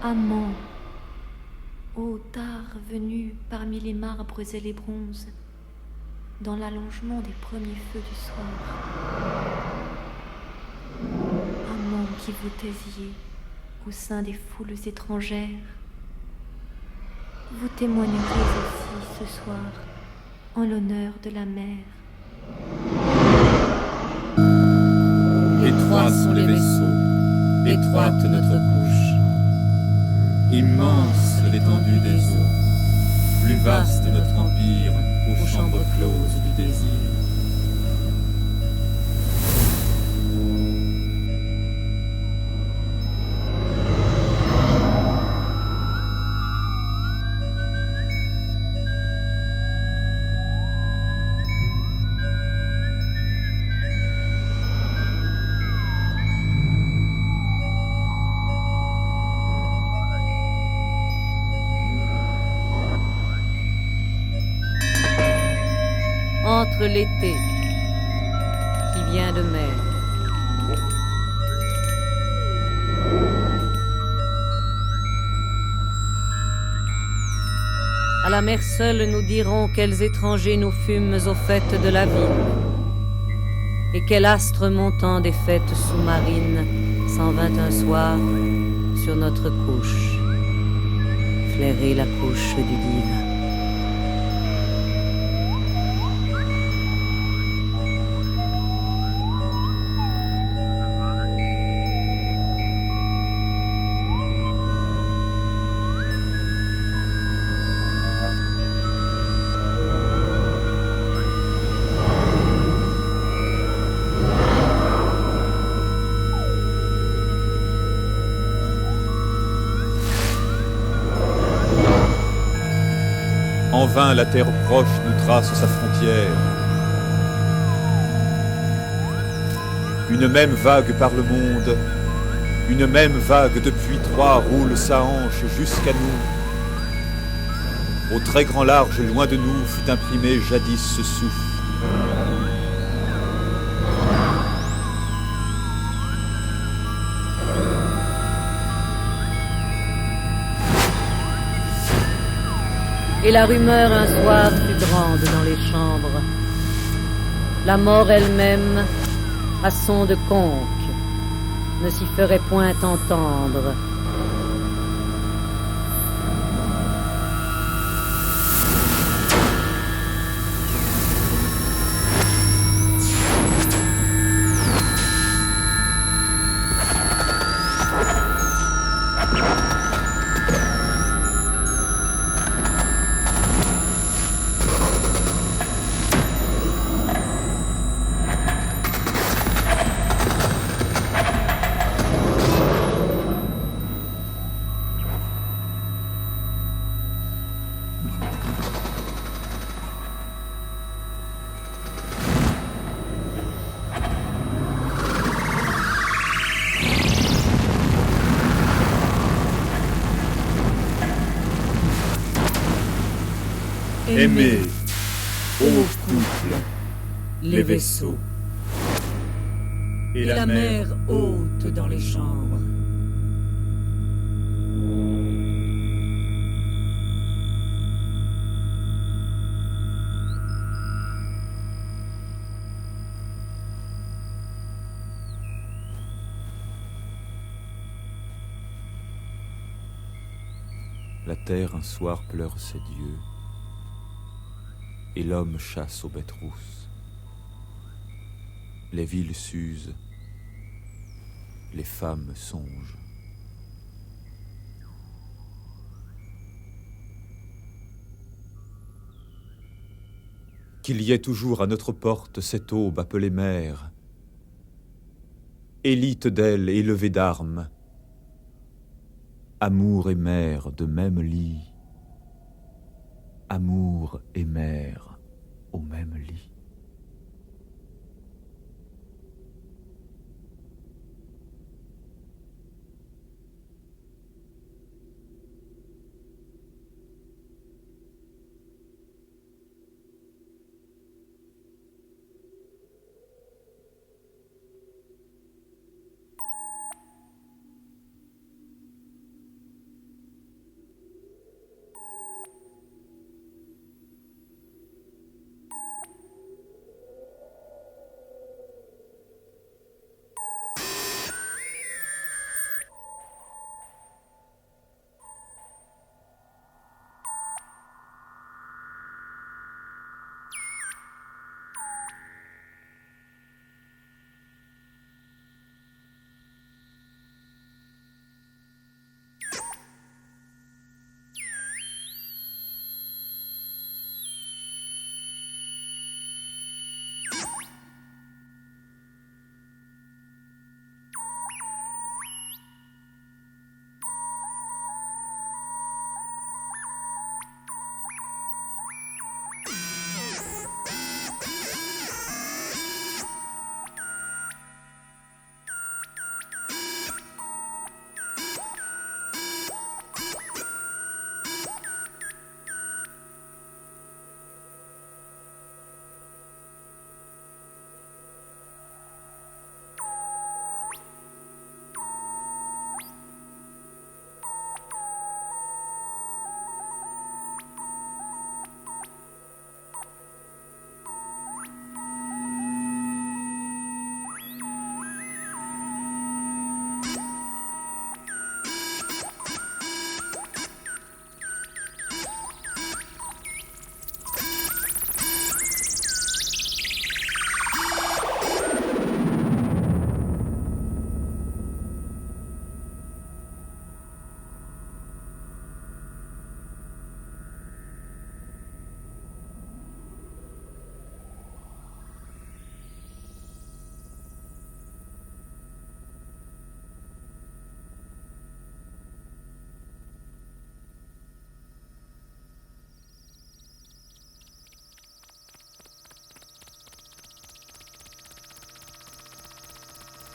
Amant, ô tard venu parmi les marbres et les bronzes, dans l'allongement des premiers feux du soir. Amant qui vous taisiez au sein des foules étrangères, vous témoignerez aussi ce soir en l'honneur de la mer. Étroits sont les vaisseaux, étroite notre couche, immense l'étendue des eaux, plus vaste notre empire aux chambres closes du désir. Entre l'été qui vient de mer à la mer seule, nous dirons quels étrangers nous fûmes aux fêtes de la ville, et quel astre montant des fêtes sous-marines s'en vint un soir sur notre couche, flairer la couche du divin. En vain la terre proche nous trace sa frontière. Une même vague par le monde, une même vague depuis Troie roule sa hanche jusqu'à nous. Au très grand large, loin de nous, fut imprimé jadis ce souffle. Et la rumeur un soir fut grande dans les chambres. La mort elle-même, à son de conque, ne s'y ferait point entendre. Aimez, ô couple, les vaisseaux, et la mer haute dans les chambres. La terre un soir pleure ses dieux, et l'homme chasse aux bêtes rousses. Les villes s'usent, les femmes songent. Qu'il y ait toujours à notre porte cette aube appelée mer, élite d'ailes élevée d'armes, amour et mère de même lit, amour et mère au même lit.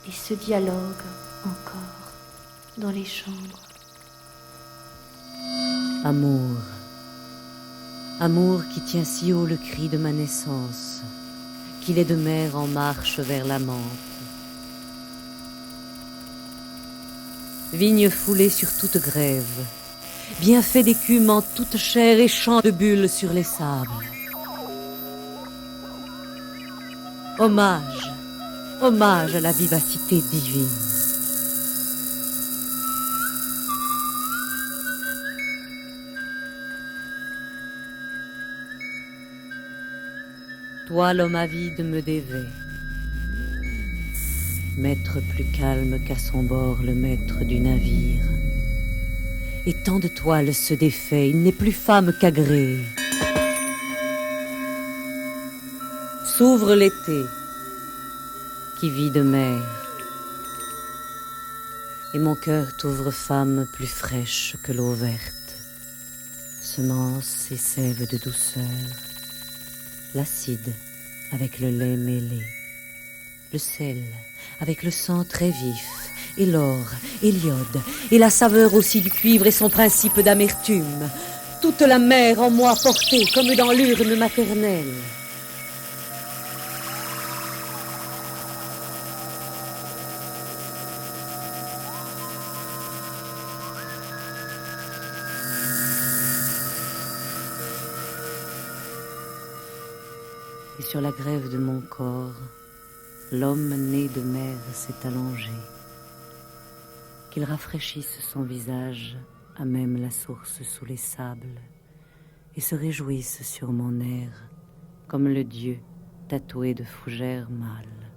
et se dialoguent encore dans les chambres. Amour, amour qui tient si haut le cri de ma naissance, qu'il est de mer en marche vers la menthe. Vigne foulée sur toute grève, bien fait d'écume en toute chair et champ de bulles sur les sables. Hommage, hommage à la vivacité divine. Toi, l'homme avide, me dévais. Maître plus calme qu'à son bord le maître du navire. Et tant de toiles se défait, il n'est plus femme qu'agréé. S'ouvre l'été, qui vit de mer. Et mon cœur t'ouvre femme plus fraîche que l'eau verte. Semence et sève de douceur, l'acide avec le lait mêlé, le sel avec le sang très vif, et l'or, et l'iode, et la saveur aussi du cuivre et son principe d'amertume. Toute la mer en moi portée comme dans l'urne maternelle. Et sur la grève de mon corps, l'homme né de mer s'est allongé. Qu'il rafraîchisse son visage à même la source sous les sables et se réjouisse sur mon air comme le dieu tatoué de fougères mâles.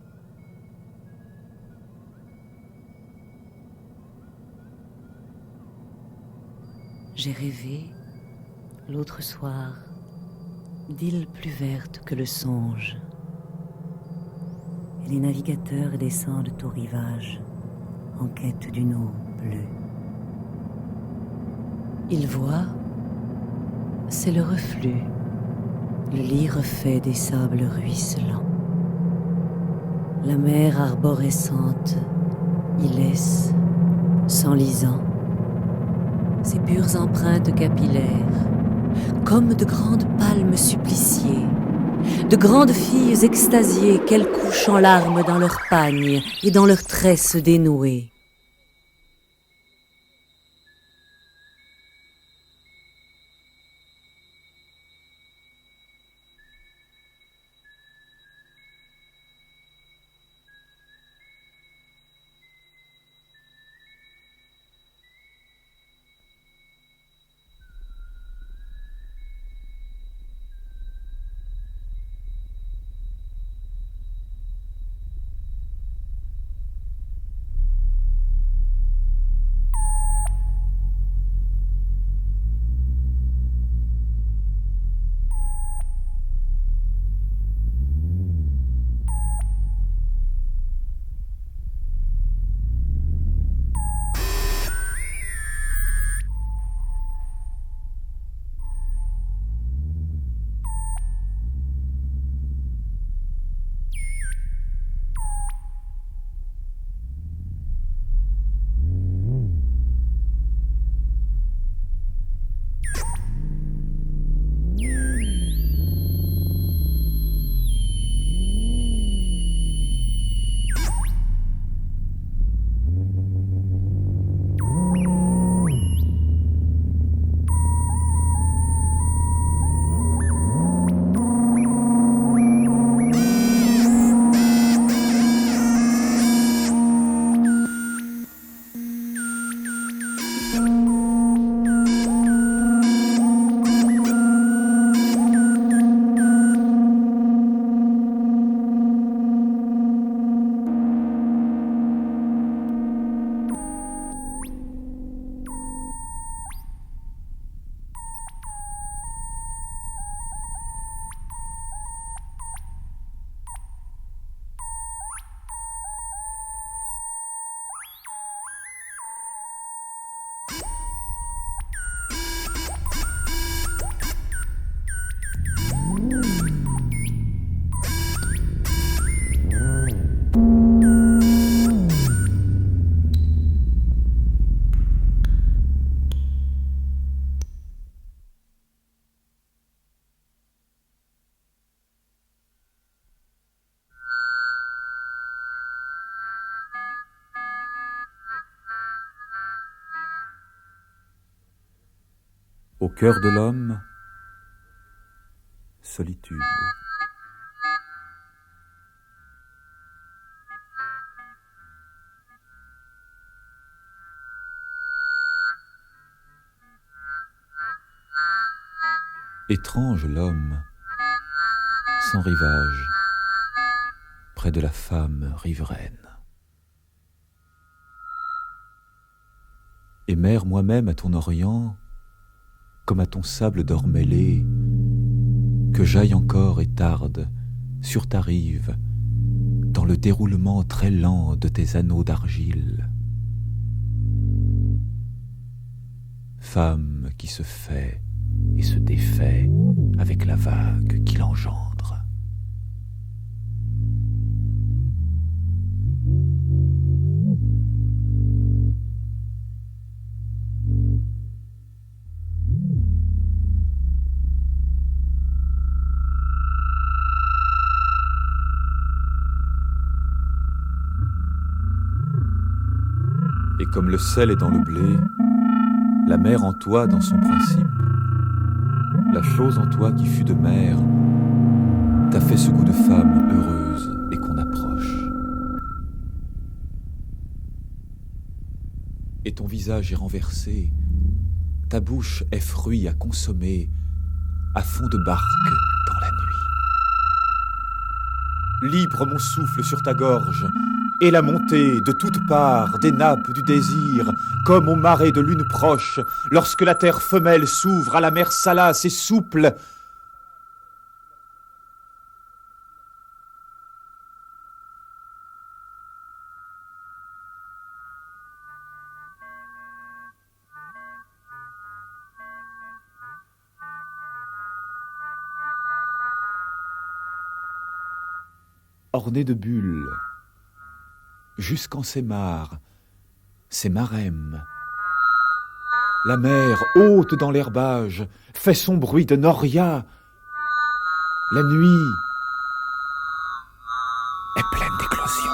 J'ai rêvé, l'autre soir, d'îles plus vertes que le songe. Et les navigateurs descendent au rivage en quête d'une eau bleue. Ils voient, c'est le reflux, le lit refait des sables ruisselants. La mer arborescente y laisse, s'enlisant, ses pures empreintes capillaires, comme de grandes palmes suppliciées, de grandes filles extasiées qu'elles couchent en larmes dans leurs pagnes et dans leurs tresses dénouées. Au cœur de l'homme, solitude. Étrange l'homme, sans rivage, près de la femme riveraine. Et mère moi-même à ton orient, comme à ton sable d'or mêlé, que j'aille encore et tarde sur ta rive, dans le déroulement très lent de tes anneaux d'argile. Femme qui se fait et se défait avec la vague qui l'engendre. Et comme le sel est dans le blé, la mer en toi dans son principe, la chose en toi qui fut de mère, t'a fait ce goût de femme heureuse et qu'on approche. Et ton visage est renversé, ta bouche est fruit à consommer, à fond de barque dans la nuit. Libre mon souffle sur ta gorge, et la montée de toutes parts des nappes du désir, comme aux marées de lune proche, lorsque la terre femelle s'ouvre à la mer salace et souple. Ornée de bulles, jusqu'en ses mares, ses marèmes. La mer, haute dans l'herbage, fait son bruit de noria. La nuit est pleine d'éclosions.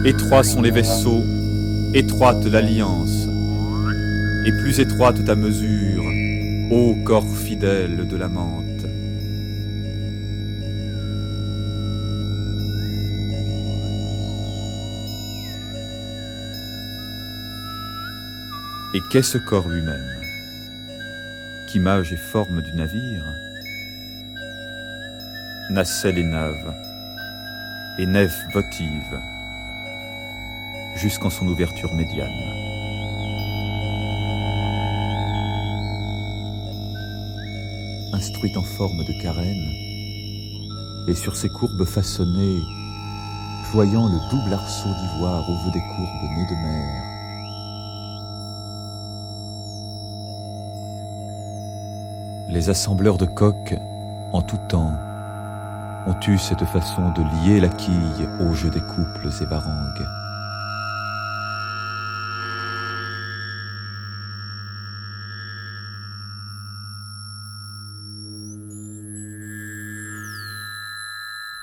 Étroits sont les vaisseaux, étroite l'alliance, et plus étroite ta mesure, ô corps fidèle de l'amante. Et qu'est ce corps lui-même, qu'image et forme du navire, nacelle et nave, et nef votive, jusqu'en son ouverture médiane. Instruite en forme de carène, et sur ses courbes façonnées, voyant le double arceau d'ivoire au vœu des courbes nées de mer. Les assembleurs de coques, en tout temps, ont eu cette façon de lier la quille au jeu des couples et varangues.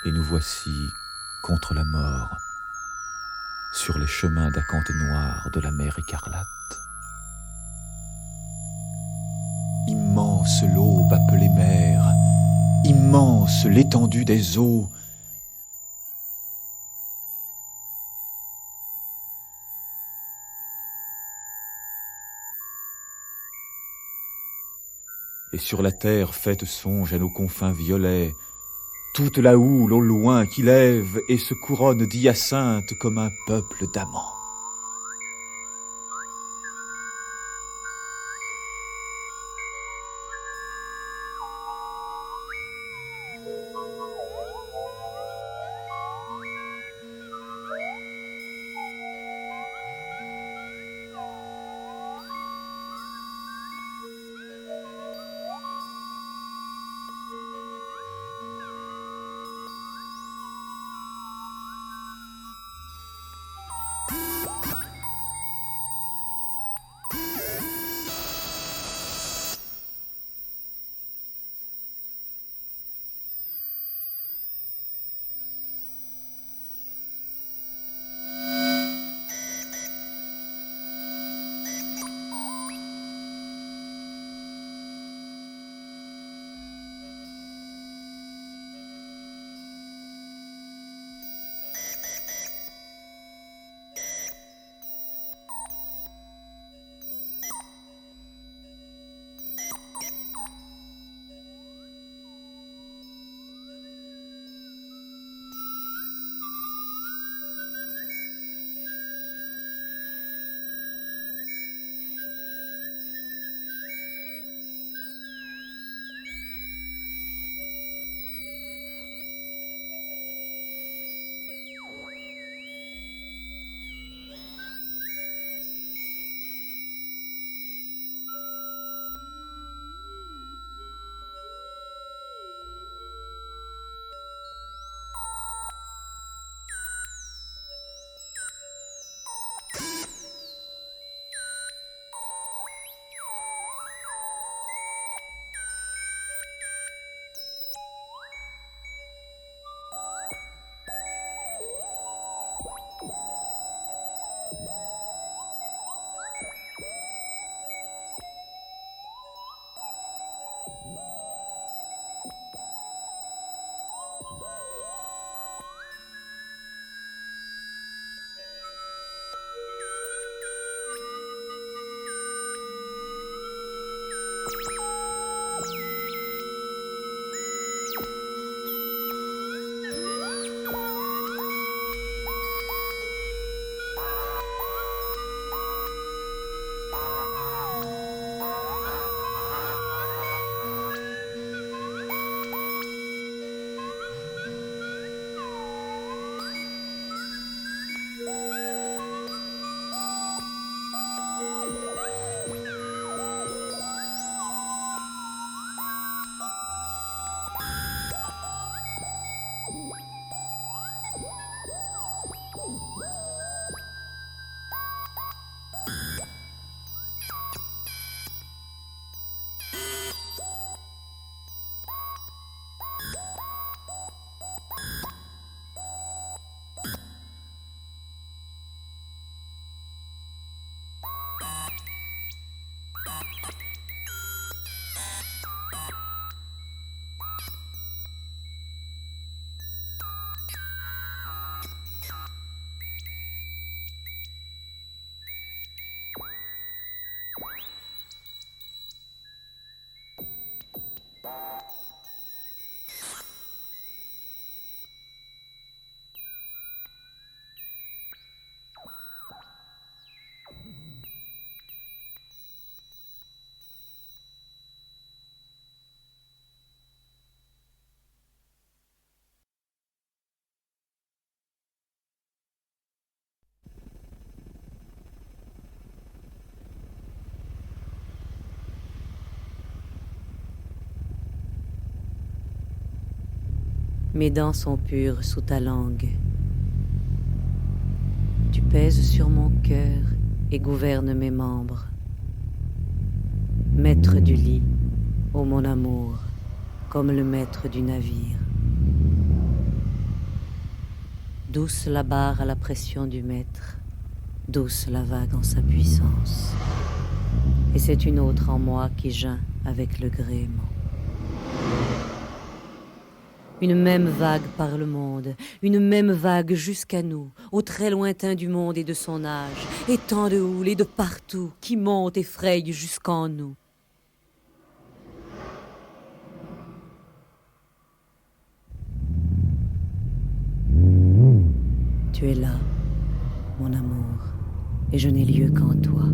Et nous voici contre la mort, sur les chemins d'acanthe noire de la mer écarlate. Immense l'aube appelée mer, immense l'étendue des eaux. Et sur la terre faite songe à nos confins violets, toute la houle au loin qui lève et se couronne d'hyacinthe comme un peuple d'amants. Mes dents sont pures sous ta langue. Tu pèses sur mon cœur et gouvernes mes membres. Maître du lit, ô mon amour, comme le maître du navire. Douce la barre à la pression du maître, douce la vague en sa puissance. Et c'est une autre en moi qui geint avec le gréement. Une même vague par le monde, une même vague jusqu'à nous, au très lointain du monde et de son âge, et tant de houle et de partout qui monte et fraye jusqu'en nous. Tu es là, mon amour, et je n'ai lieu qu'en toi.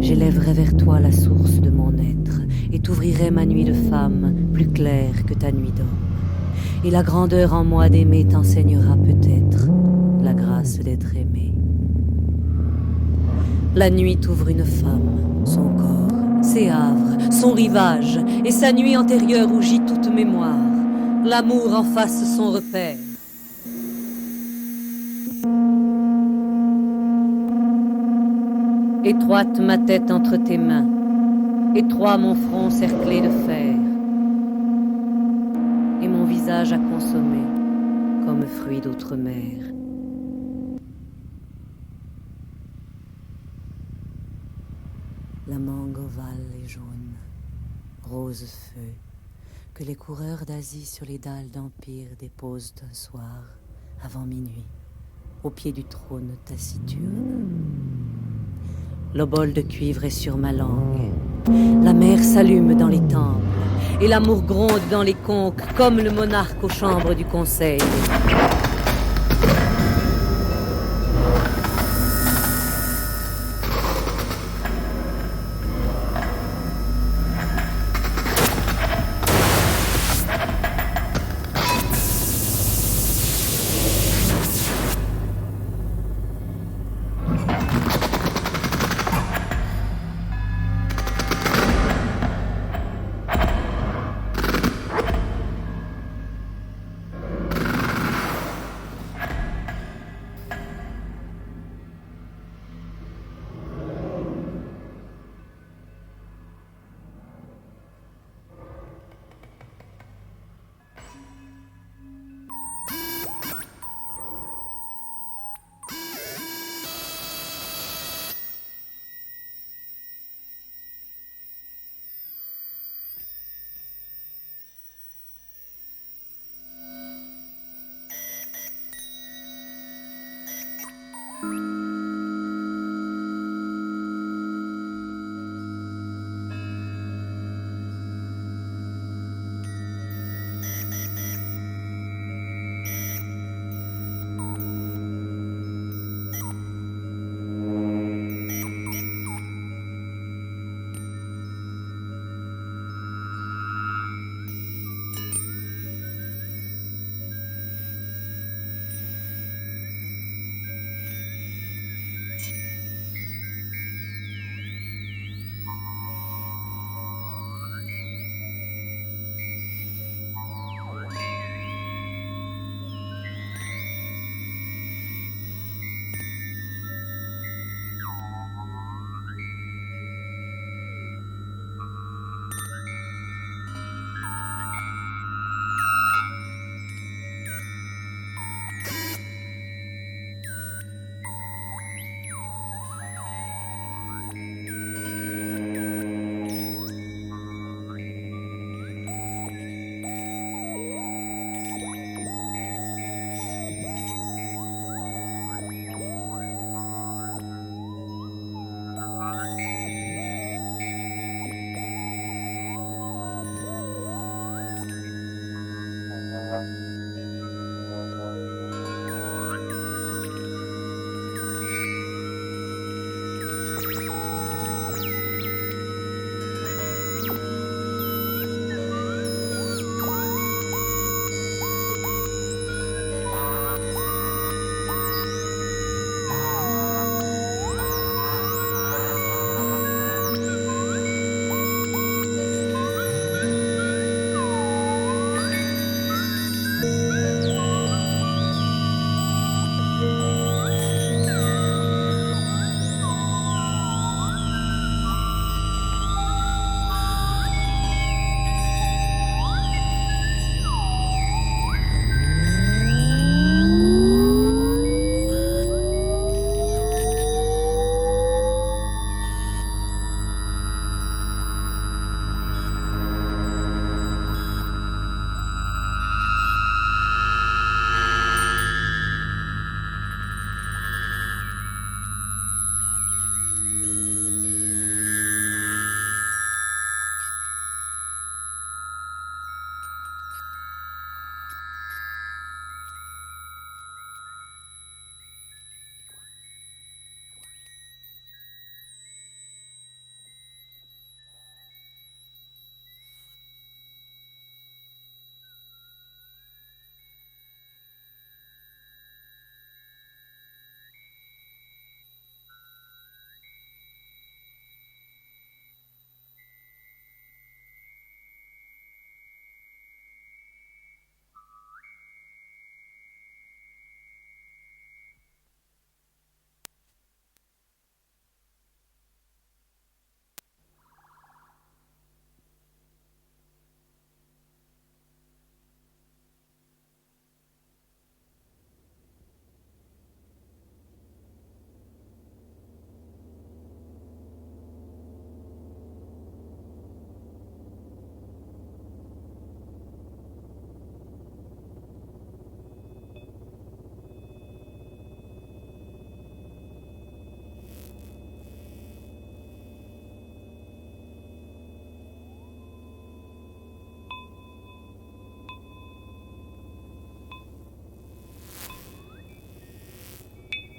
J'élèverai vers toi la source de mon être, et t'ouvrirai ma nuit de femme, plus claire que ta nuit d'homme. Et la grandeur en moi d'aimer t'enseignera peut-être la grâce d'être aimé. La nuit t'ouvre une femme, son corps, ses havres, son rivage, et sa nuit antérieure où gît toute mémoire. L'amour en face son repère. Étroite ma tête entre tes mains, étroit mon front cerclé de fer, et mon visage à consommer comme fruit d'outre-mer. La mangue ovale et jaune, rose feu, que les coureurs d'Asie sur les dalles d'Empire déposent un soir, avant minuit, au pied du trône taciturne. L'obole de cuivre est sur ma langue. La mer s'allume dans les temples, et l'amour gronde dans les conques, comme le monarque aux chambres du conseil.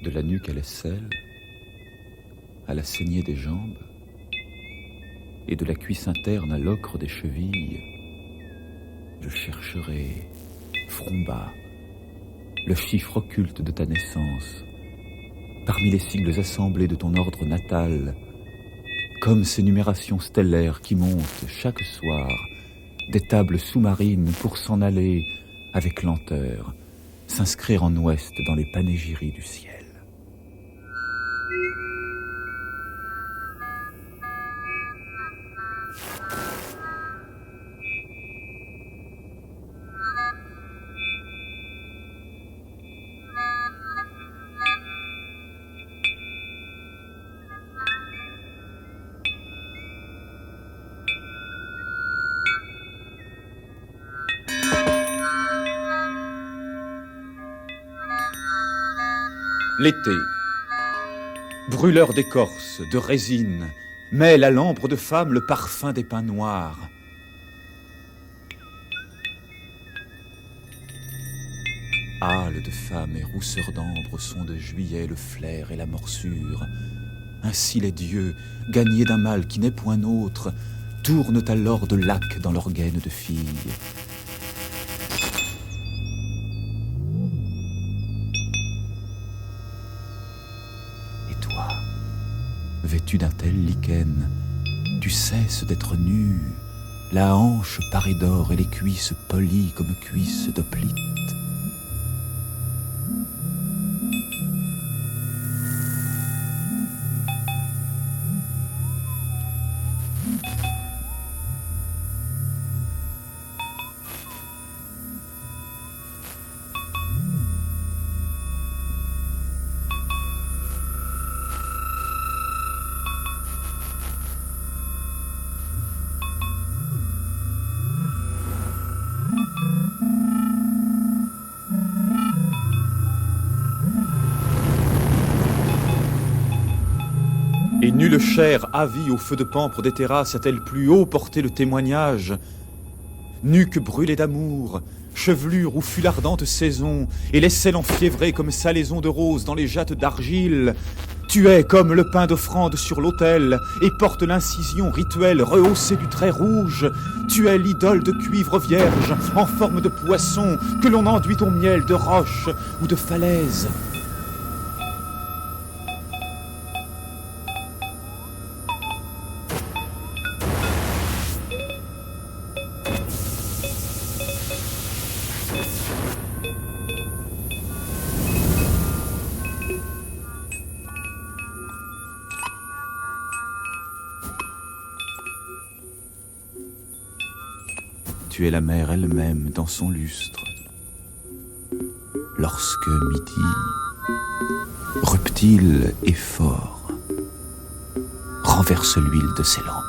De la nuque à l'aisselle, à la saignée des jambes, et de la cuisse interne à l'ocre des chevilles, je chercherai, front bas, le chiffre occulte de ta naissance, parmi les sigles assemblés de ton ordre natal, comme ces numérations stellaires qui montent chaque soir des tables sous-marines pour s'en aller avec lenteur, s'inscrire en ouest dans les panégyries du ciel. L'été, brûleur d'écorce, de résine, mêle à l'ambre de femme le parfum des pins noirs. Hâle de femme et rousseur d'ambre sont de juillet le flair et la morsure. Ainsi les dieux, gagnés d'un mal qui n'est point nôtre, tournent alors de lac dans leur gaine de filles. Vêtu d'un tel lichen, tu cesses d'être nu, la hanche parée d'or et les cuisses polies comme cuisses d'hoplite. Et nulle chair avie au feu de pampre des terrasses a-t-elle plus haut porté le témoignage. Nuque brûlée d'amour, chevelure où fut l'ardente saison, et l'aisselle enfiévrée comme salaison de rose dans les jattes d'argile, tu es comme le pain d'offrande sur l'autel, et porte l'incision rituelle rehaussée du trait rouge. Tu es l'idole de cuivre vierge, en forme de poisson, que l'on enduit au miel de roche ou de falaise. Tu es la mer elle-même dans son lustre. Lorsque midi, reptile et fort, renverse l'huile de ses lampes.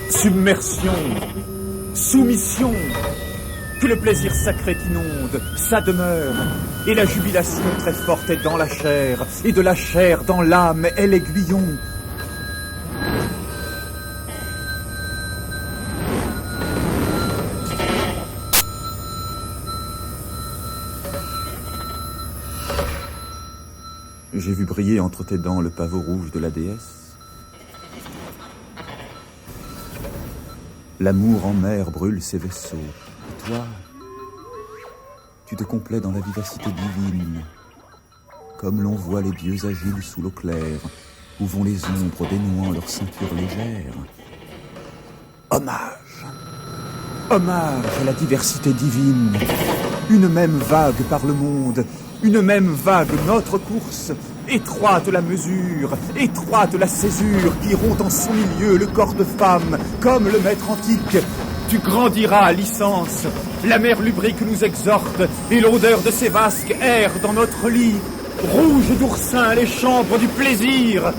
Submersion, soumission, que le plaisir sacré t'inonde, sa demeure, et la jubilation très forte est dans la chair, et de la chair dans l'âme est l'aiguillon. J'ai vu briller entre tes dents le pavot rouge de la déesse. L'amour en mer brûle ses vaisseaux. Et toi, tu te complais dans la vivacité divine, comme l'on voit les dieux agiles sous l'eau claire, où vont les ombres dénouant leur ceinture légère. Hommage, hommage à la diversité divine. Une même vague par le monde, une même vague notre course. Étroite la mesure, étroite la césure, qui rompt en son milieu le corps de femme, comme le maître antique. Tu grandiras à licence, la mer lubrique nous exhorte, et l'odeur de ses vasques erre dans notre lit. Rouge d'oursin les chambres du plaisir.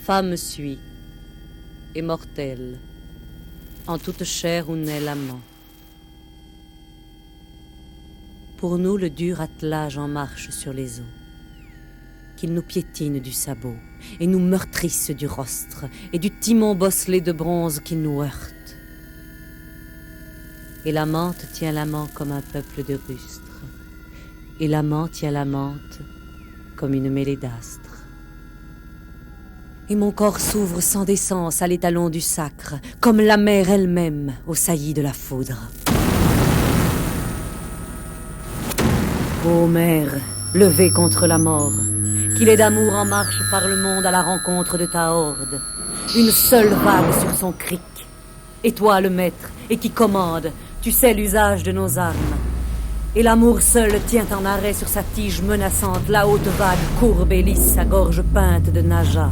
femme suit, et mortelle, en toute chair où naît l'amant. Pour nous, le dur attelage en marche sur les eaux, qu'il nous piétine du sabot, et nous meurtrisse du rostre, et du timon bosselé de bronze qui nous heurte. Et l'amante tient l'amant comme un peuple de rustres, et l'amant tient l'amante comme une mêlée d'astres. Et mon corps s'ouvre sans décence à l'étalon du sacre, comme la mer elle-même au saillie de la foudre. Ô mer, levée contre la mort, qu'il est d'amour en marche par le monde à la rencontre de ta horde, une seule vague sur son cric, et toi le maître, et qui commande, tu sais l'usage de nos armes. Et l'amour seul tient en arrêt sur sa tige menaçante la haute vague courbe et lisse sa gorge peinte de Naja.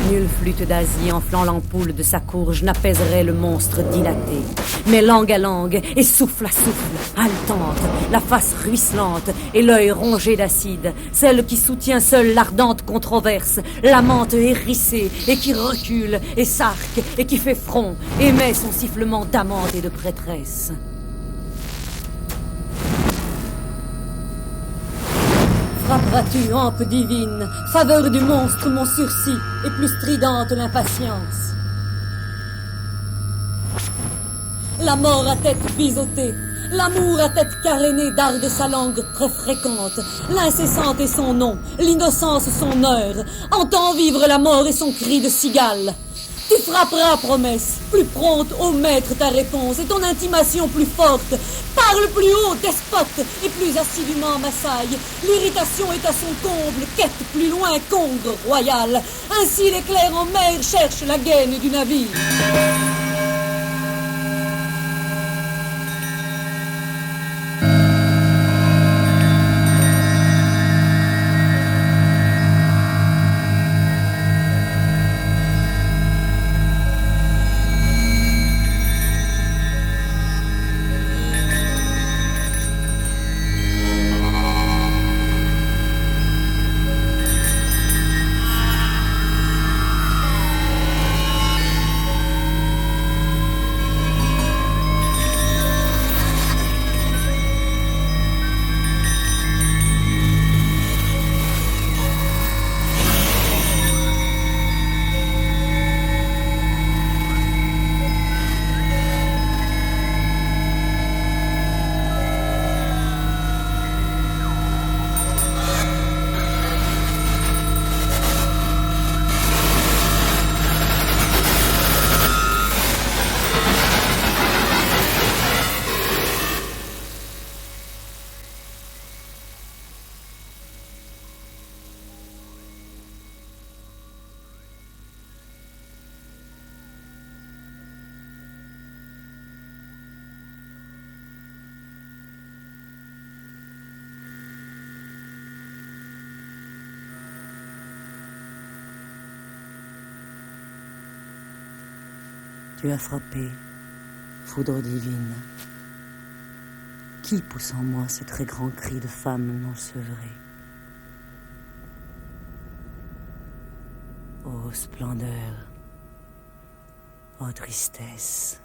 Nulle flûte d'Asie enflant l'ampoule de sa courge n'apaiserait le monstre dilaté. Mais langue à langue, et souffle à souffle, haletante, la face ruisselante et l'œil rongé d'acide, celle qui soutient seule l'ardente controverse, l'amante hérissée et qui recule et s'arque et qui fait front, émet son sifflement d'amante et de prêtresse. Frapperas-tu, hampe divine, faveur du monstre mon sursis, et plus stridente l'impatience. La mort à tête biseautée, l'amour à tête carénée darde sa langue très fréquente, l'incessante est son nom, l'innocence son heure, entend vivre la mort et son cri de cigale. Tu frapperas, promesse, plus prompte ô maître ta réponse, et ton intimation plus forte. Parle plus haut, despote, et plus assidûment m'assaille. L'irritation est à son comble, quête plus loin qu'ongre royale. Ainsi l'éclair en mer cherche la gaine du navire. Tu as frappé, foudre divine. Qui pousse en moi ce très grand cri de femme non sevrée? Ô splendeur, ô tristesse,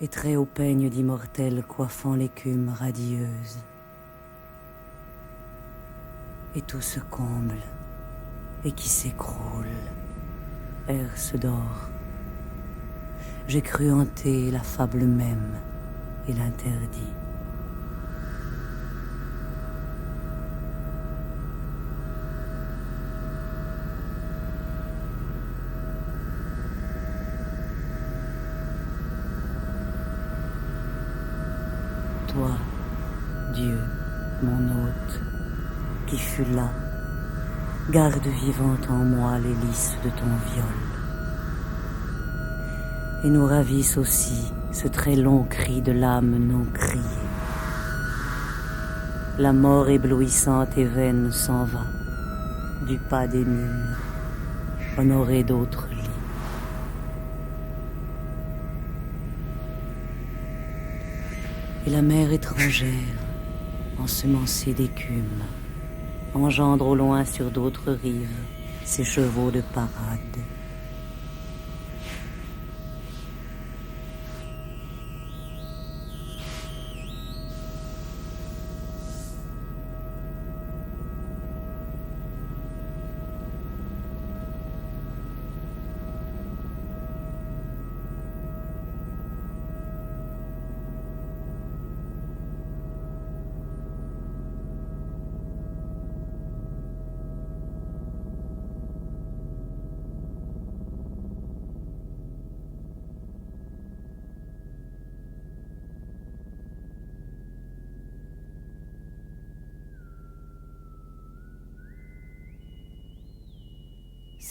et très haut peigne d'immortels coiffant l'écume radieuse. Et tout se comble, et qui s'écroule, herse d'or. J'ai cru hanter la fable même et l'interdit. Toi, Dieu, mon hôte, qui fus là, garde vivante en moi les lys de ton viol. Et nous ravisse aussi ce très long cri de l'âme non criée. La mort éblouissante et vaine s'en va, du pas des murs, honorée d'autres lits. Et la mer étrangère, ensemencée d'écume, engendre au loin sur d'autres rives ses chevaux de parade.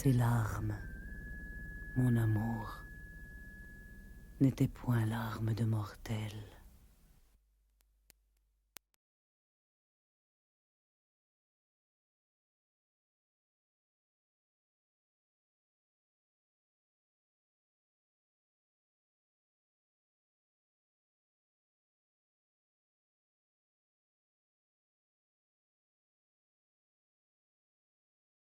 Ces larmes, mon amour, n'étaient point larmes de mortel.